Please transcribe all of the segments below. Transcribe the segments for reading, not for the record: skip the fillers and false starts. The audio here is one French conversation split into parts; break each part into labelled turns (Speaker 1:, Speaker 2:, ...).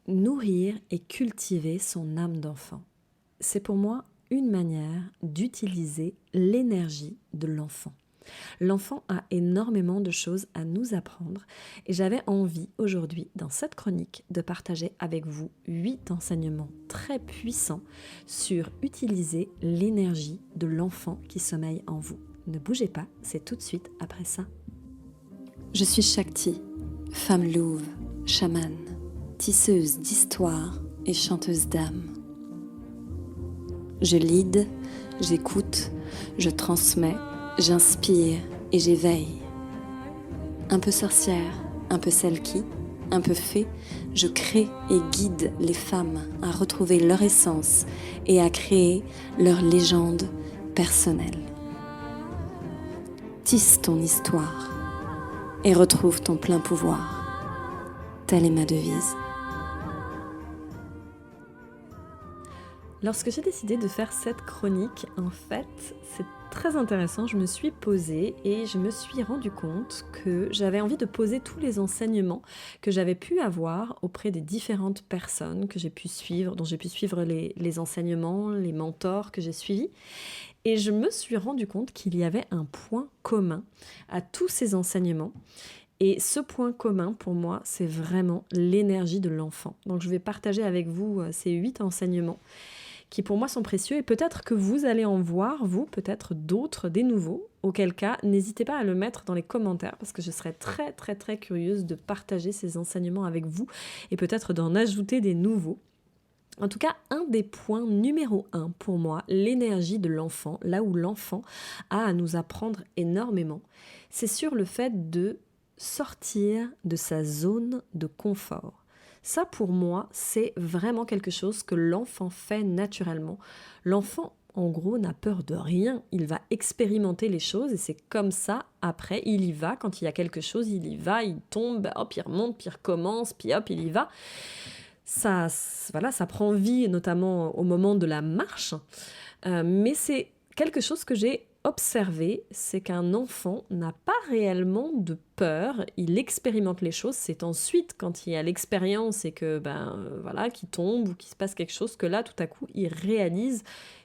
Speaker 1: Nourrir et cultiver son âme d'enfant. C'est pour moi une manière d'utiliser l'énergie de l'enfant. L'enfant a énormément de choses à nous apprendre et j'avais envie aujourd'hui, dans cette chronique, de partager avec vous 8 enseignements très puissants sur utiliser l'énergie de l'enfant qui sommeille en vous. Ne bougez pas, c'est tout de suite après ça.
Speaker 2: Je suis Shakti, femme louve, chamane, tisseuse d'histoire et chanteuse d'âme. Je lead, j'écoute, je transmets, j'inspire et j'éveille. Un peu sorcière, un peu celle qui, un peu fée, je crée et guide les femmes à retrouver leur essence et à créer leur légende personnelle. Tisse ton histoire et retrouve ton plein pouvoir. Telle est ma devise.
Speaker 1: Lorsque j'ai décidé de faire cette chronique, en fait, c'est très intéressant. Je me suis posée et je me suis rendu compte que j'avais envie de poser tous les enseignements que j'avais pu avoir auprès des différentes personnes que j'ai pu suivre, dont j'ai pu suivre les enseignements, les mentors que j'ai suivis. Et je me suis rendu compte qu'il y avait un point commun à tous ces enseignements. Et ce point commun, pour moi, c'est vraiment l'énergie de l'enfant. Donc je vais partager avec vous ces 8 enseignements qui pour moi sont précieux et peut-être que vous allez en voir, vous, peut-être d'autres, des nouveaux, auquel cas, n'hésitez pas à le mettre dans les commentaires parce que je serais très très très curieuse de partager ces enseignements avec vous et peut-être d'en ajouter des nouveaux. En tout cas, un des points numéro 1 pour moi, l'énergie de l'enfant, là où l'enfant a à nous apprendre énormément, c'est sur le fait de sortir de sa zone de confort. Ça, pour moi, c'est vraiment quelque chose que l'enfant fait naturellement. L'enfant, en gros, n'a peur de rien. Il va expérimenter les choses et c'est comme ça, après, il y va. Quand il y a quelque chose, il y va, il tombe, hop, il remonte, puis il recommence, puis hop, il y va. Ça, voilà, ça prend vie, notamment au moment de la marche. Mais c'est quelque chose que j'ai observé, c'est qu'un enfant n'a pas réellement de peur, il expérimente les choses, c'est ensuite quand il y a l'expérience et que voilà, qu'il tombe ou qu'il se passe quelque chose que là tout à coup il réalise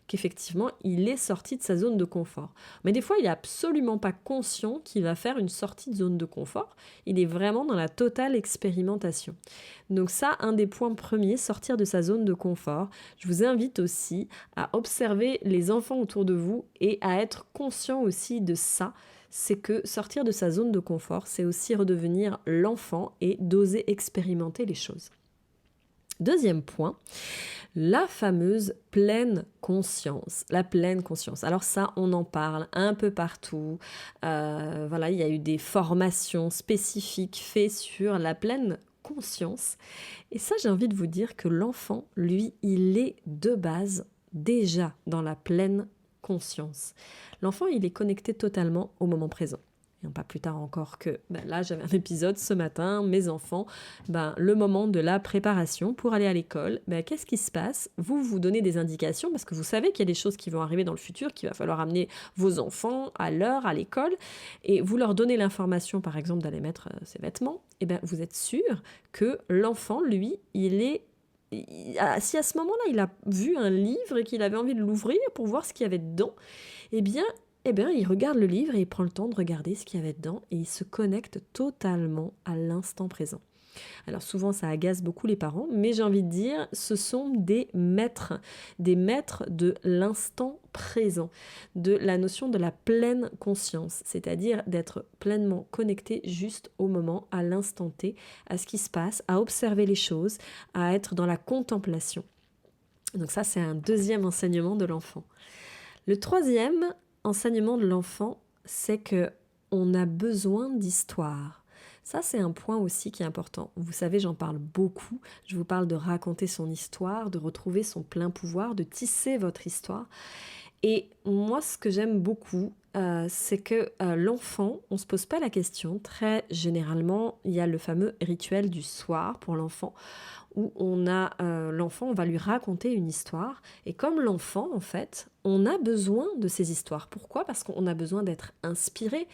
Speaker 1: qu'effectivement il est sorti de sa zone de confort. Mais des fois il n'est absolument pas conscient qu'il va faire une sortie de zone de confort, il est vraiment dans la totale expérimentation. Donc ça, un des points premiers, sortir de sa zone de confort. Je vous invite aussi à observer les enfants autour de vous et à être conscient aussi de ça. C'est que sortir de sa zone de confort, c'est aussi redevenir l'enfant et d'oser expérimenter les choses. Deuxième point, la fameuse pleine conscience. La pleine conscience. Alors ça, on en parle un peu partout. Voilà, il y a eu des formations spécifiques faites sur la pleine conscience. Et ça, j'ai envie de vous dire que l'enfant, lui, il est de base déjà dans la pleine conscience. L'enfant, il est connecté totalement au moment présent. Et pas plus tard encore que, là j'avais un épisode ce matin, mes enfants, le moment de la préparation pour aller à l'école, qu'est-ce qui se passe? Vous vous donnez des indications parce que vous savez qu'il y a des choses qui vont arriver dans le futur, qu'il va falloir amener vos enfants à l'heure, à l'école, et vous leur donnez l'information par exemple d'aller mettre ses vêtements, et vous êtes sûr que l'enfant, lui, si à ce moment-là il a vu un livre et qu'il avait envie de l'ouvrir pour voir ce qu'il y avait dedans, eh bien, il regarde le livre et il prend le temps de regarder ce qu'il y avait dedans et il se connecte totalement à l'instant présent. Alors souvent, ça agace beaucoup les parents, mais j'ai envie de dire, ce sont des maîtres de l'instant présent, de la notion de la pleine conscience, c'est-à-dire d'être pleinement connecté juste au moment, à l'instant T, à ce qui se passe, à observer les choses, à être dans la contemplation. Donc ça, c'est un deuxième enseignement de l'enfant. Le troisième enseignement de l'enfant, c'est que on a besoin d'histoire. Ça, c'est un point aussi qui est important. Vous savez, j'en parle beaucoup. Je vous parle de raconter son histoire, de retrouver son plein pouvoir, de tisser votre histoire. Et moi, ce que j'aime beaucoup, c'est que l'enfant, on ne se pose pas la question. Très généralement, il y a le fameux rituel du soir pour l'enfant, où l'enfant, on va lui raconter une histoire. Et comme l'enfant, en fait, on a besoin de ces histoires. Pourquoi ? Parce qu'on a besoin d'être inspiré,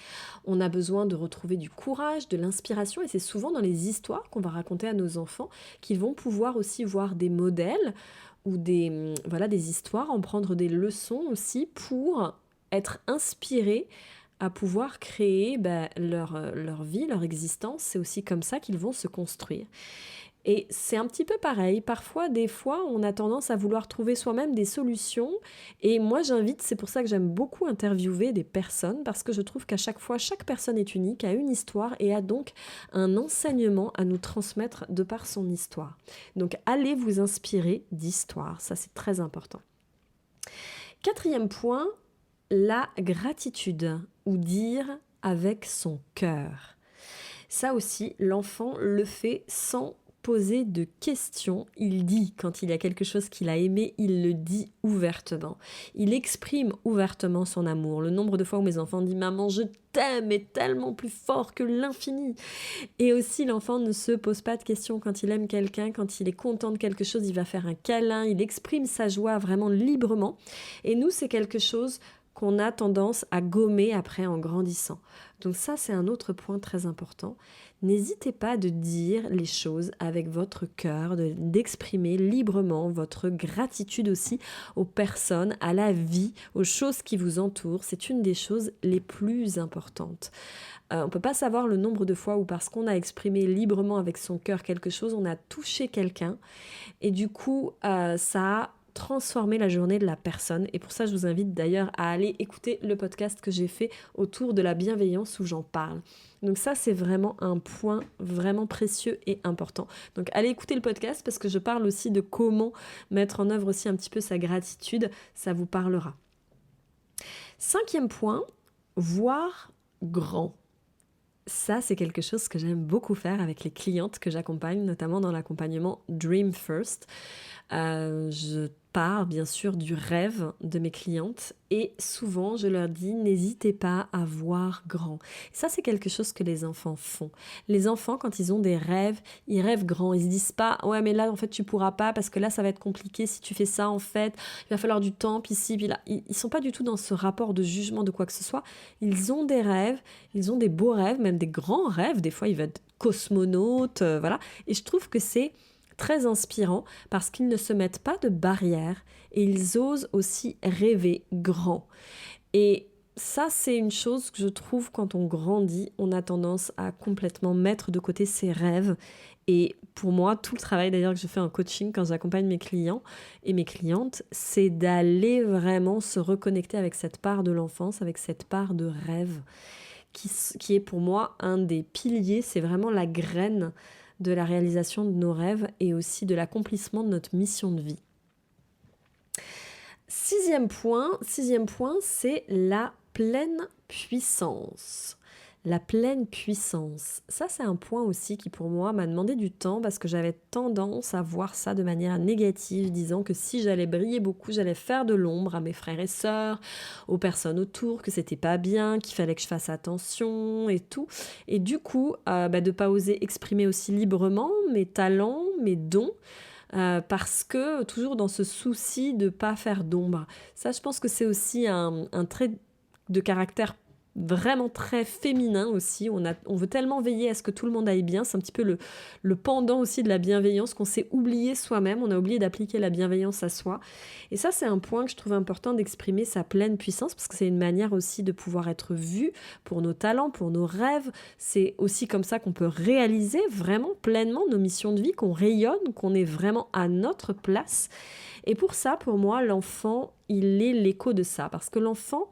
Speaker 1: on a besoin de retrouver du courage, de l'inspiration. Et c'est souvent dans les histoires qu'on va raconter à nos enfants qu'ils vont pouvoir aussi voir des modèles ou des histoires, en prendre des leçons aussi pour être inspirés à pouvoir créer leur vie, leur existence. C'est aussi comme ça qu'ils vont se construire. Et c'est un petit peu pareil. Parfois, des fois, on a tendance à vouloir trouver soi-même des solutions. Et moi, c'est pour ça que j'aime beaucoup interviewer des personnes, parce que je trouve qu'à chaque fois, chaque personne est unique, a une histoire et a donc un enseignement à nous transmettre de par son histoire. Donc, allez vous inspirer d'histoire. Ça, c'est très important. 4e point, la gratitude, ou dire avec son cœur. Ça aussi, l'enfant le fait sans poser de questions. Il dit quand il y a quelque chose qu'il a aimé, il le dit ouvertement. Il exprime ouvertement son amour. Le nombre de fois où mes enfants disent « Maman, je t'aime » est tellement plus fort que l'infini. Et aussi, l'enfant ne se pose pas de questions quand il aime quelqu'un, quand il est content de quelque chose, il va faire un câlin, il exprime sa joie vraiment librement. Et nous, c'est quelque chose qu'on a tendance à gommer après en grandissant. Donc ça, c'est un autre point très important. N'hésitez pas de dire les choses avec votre cœur, d'exprimer librement votre gratitude aussi aux personnes, à la vie, aux choses qui vous entourent. C'est une des choses les plus importantes. On ne peut pas savoir le nombre de fois où parce qu'on a exprimé librement avec son cœur quelque chose, on a touché quelqu'un et du coup, ça a transformer la journée de la personne. Et pour ça, je vous invite d'ailleurs à aller écouter le podcast que j'ai fait autour de la bienveillance où j'en parle. Donc ça, c'est vraiment un point vraiment précieux et important. Donc allez écouter le podcast parce que je parle aussi de comment mettre en œuvre aussi un petit peu sa gratitude. Ça vous parlera. 5e point, voir grand. Ça, c'est quelque chose que j'aime beaucoup faire avec les clientes que j'accompagne, notamment dans l'accompagnement Dream First. Je pars bien sûr du rêve de mes clientes et souvent je leur dis n'hésitez pas à voir grand. Ça, c'est quelque chose que les enfants font. Les enfants, quand ils ont des rêves, ils rêvent grand. Ils se disent pas ouais mais là en fait tu pourras pas parce que là ça va être compliqué si tu fais ça en fait. Il va falloir du temps puis ci puis là. Ils sont pas du tout dans ce rapport de jugement de quoi que ce soit. Ils ont des rêves, ils ont des beaux rêves, même des grands rêves. Des fois ils veulent être cosmonautes, voilà. Et je trouve que c'est très inspirant parce qu'ils ne se mettent pas de barrières et ils osent aussi rêver grand. Et ça, c'est une chose que je trouve quand on grandit, on a tendance à complètement mettre de côté ses rêves. Et pour moi, tout le travail d'ailleurs que je fais en coaching quand j'accompagne mes clients et mes clientes, c'est d'aller vraiment se reconnecter avec cette part de l'enfance, avec cette part de rêve qui est pour moi un des piliers, c'est vraiment la graine de la réalisation de nos rêves et aussi de l'accomplissement de notre mission de vie. 6e point, c'est la pleine puissance. La pleine puissance. Ça, c'est un point aussi qui, pour moi, m'a demandé du temps parce que j'avais tendance à voir ça de manière négative, disant que si j'allais briller beaucoup, j'allais faire de l'ombre à mes frères et sœurs, aux personnes autour, que c'était pas bien, qu'il fallait que je fasse attention et tout. Et du coup, de pas oser exprimer aussi librement mes talents, mes dons, parce que toujours dans ce souci de pas faire d'ombre. Ça, je pense que c'est aussi un trait de caractère vraiment très féminin aussi. On veut tellement veiller à ce que tout le monde aille bien. C'est un petit peu le pendant aussi de la bienveillance qu'on s'est oublié soi-même. On a oublié d'appliquer la bienveillance à soi. Et ça, c'est un point que je trouve important d'exprimer sa pleine puissance parce que c'est une manière aussi de pouvoir être vu pour nos talents, pour nos rêves. C'est aussi comme ça qu'on peut réaliser vraiment pleinement nos missions de vie, qu'on rayonne, qu'on est vraiment à notre place. Et pour ça, pour moi, l'enfant, il est l'écho de ça. Parce que l'enfant,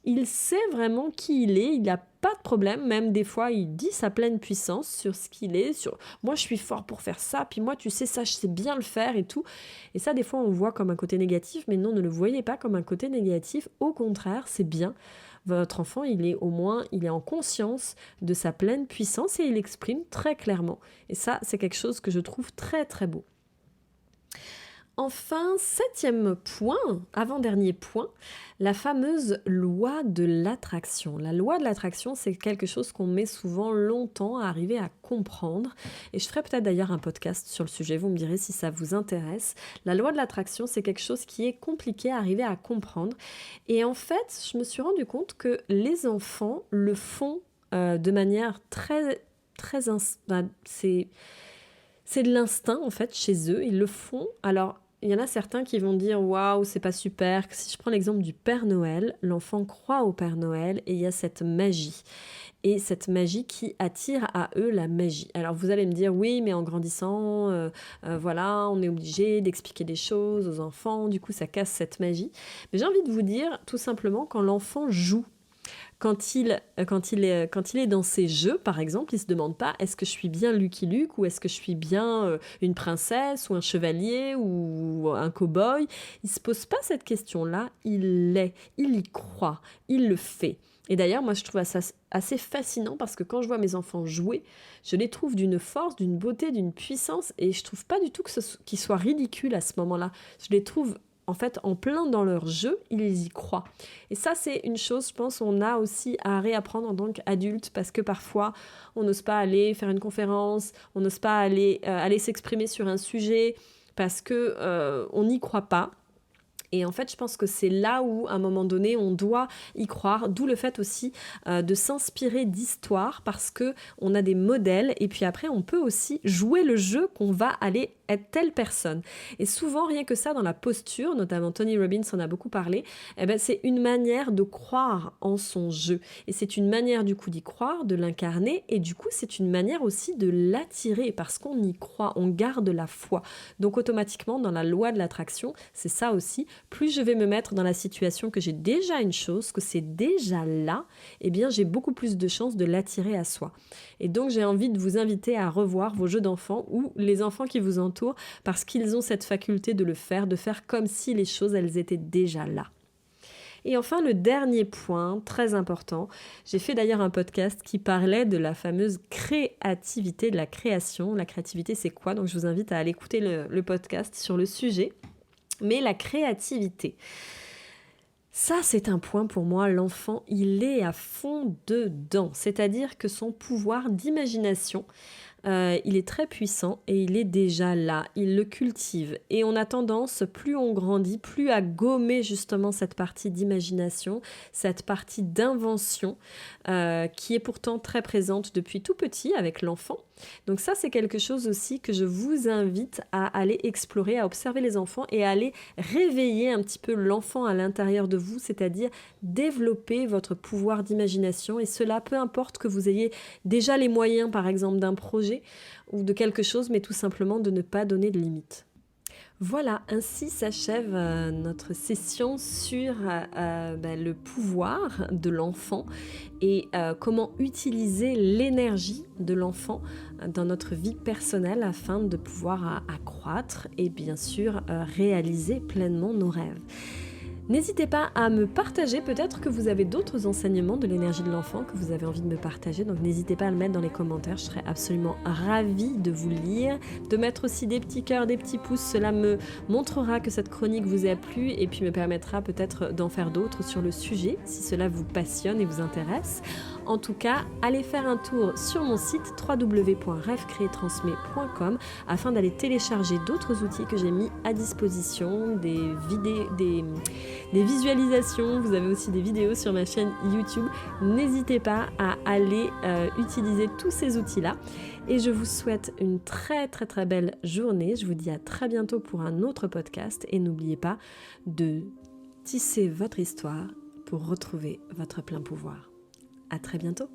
Speaker 1: il sait vraiment qui il est, il n'a pas de problème, même des fois il dit sa pleine puissance sur ce qu'il est, sur moi je suis fort pour faire ça, puis moi tu sais ça, je sais bien le faire et tout. Et ça des fois on voit comme un côté négatif, mais non, ne le voyez pas comme un côté négatif, au contraire c'est bien. Votre enfant il est en conscience de sa pleine puissance et il l'exprime très clairement. Et ça c'est quelque chose que je trouve très très beau. Enfin, 7e point, avant-dernier point, la fameuse loi de l'attraction. La loi de l'attraction, c'est quelque chose qu'on met souvent longtemps à arriver à comprendre. Et je ferai peut-être d'ailleurs un podcast sur le sujet, vous me direz si ça vous intéresse. La loi de l'attraction, c'est quelque chose qui est compliqué à arriver à comprendre. Et en fait, je me suis rendu compte que les enfants le font de manière c'est de l'instinct en fait chez eux, ils le font. Alors il y en a certains qui vont dire waouh, c'est pas super. Si je prends l'exemple du Père Noël, l'enfant croit au Père Noël et il y a cette magie. Et cette magie qui attire à eux la magie. Alors vous allez me dire oui, mais en grandissant, voilà, on est obligé d'expliquer des choses aux enfants, du coup ça casse cette magie. Mais j'ai envie de vous dire tout simplement quand l'enfant joue. Quand il est dans ses jeux, par exemple, il ne se demande pas est-ce que je suis bien Lucky Luke ou est-ce que je suis bien une princesse ou un chevalier ou un cow-boy. Il ne se pose pas cette question-là, il l'est, il y croit, il le fait. Et d'ailleurs, moi, je trouve ça assez fascinant parce que quand je vois mes enfants jouer, je les trouve d'une force, d'une beauté, d'une puissance et je ne trouve pas du tout qu'ils soient ridicules à ce moment-là. Je les trouve en fait, en plein dans leur jeu, ils y croient. Et ça, c'est une chose, je pense, on a aussi à réapprendre en tant qu'adulte, parce que parfois, on n'ose pas aller faire une conférence, on n'ose pas aller s'exprimer sur un sujet, parce qu'on n'y croit pas. Et en fait, je pense que c'est là où, à un moment donné, on doit y croire, d'où le fait aussi de s'inspirer d'histoires, parce qu'on a des modèles, et puis après, on peut aussi jouer le jeu qu'on va aller être telle personne. Et souvent, rien que ça, dans la posture, notamment Tony Robbins en a beaucoup parlé, c'est une manière de croire en son jeu. Et c'est une manière, du coup, d'y croire, de l'incarner, et du coup, c'est une manière aussi de l'attirer, parce qu'on y croit, on garde la foi. Donc, automatiquement, dans la loi de l'attraction, c'est ça aussi. Plus je vais me mettre dans la situation que j'ai déjà une chose, que c'est déjà là, eh bien j'ai beaucoup plus de chances de l'attirer à soi. Et donc j'ai envie de vous inviter à revoir vos jeux d'enfants ou les enfants qui vous entourent parce qu'ils ont cette faculté de le faire, de faire comme si les choses elles étaient déjà là. Et enfin, le dernier point, très important, j'ai fait d'ailleurs un podcast qui parlait de la fameuse créativité, de la création. La créativité, c'est quoi? Donc je vous invite à aller écouter le podcast sur le sujet. Mais la créativité, ça c'est un point pour moi, l'enfant il est à fond dedans, c'est-à-dire que son pouvoir d'imagination, il est très puissant et il est déjà là, il le cultive. Et on a tendance, plus on grandit, plus à gommer justement cette partie d'imagination, cette partie d'invention qui est pourtant très présente depuis tout petit avec l'enfant. Donc ça, c'est quelque chose aussi que je vous invite à aller explorer, à observer les enfants et à aller réveiller un petit peu l'enfant à l'intérieur de vous, c'est-à-dire développer votre pouvoir d'imagination. Et cela, peu importe que vous ayez déjà les moyens, par exemple, d'un projet ou de quelque chose, mais tout simplement de ne pas donner de limites. Voilà, ainsi s'achève notre session sur le pouvoir de l'enfant et comment utiliser l'énergie de l'enfant dans notre vie personnelle afin de pouvoir accroître et bien sûr réaliser pleinement nos rêves. N'hésitez pas à me partager, peut-être que vous avez d'autres enseignements de l'énergie de l'enfant que vous avez envie de me partager, donc n'hésitez pas à le mettre dans les commentaires, je serais absolument ravie de vous lire, de mettre aussi des petits cœurs, des petits pouces, cela me montrera que cette chronique vous a plu et puis me permettra peut-être d'en faire d'autres sur le sujet, si cela vous passionne et vous intéresse. En tout cas, allez faire un tour sur mon site www.rêvecréetransmet.com afin d'aller télécharger d'autres outils que j'ai mis à disposition, des vidéos, des visualisations, vous avez aussi des vidéos sur ma chaîne YouTube. N'hésitez pas à aller utiliser tous ces outils-là. Et je vous souhaite une très très très belle journée. Je vous dis à très bientôt pour un autre podcast. Et n'oubliez pas de tisser votre histoire pour retrouver votre plein pouvoir. À très bientôt.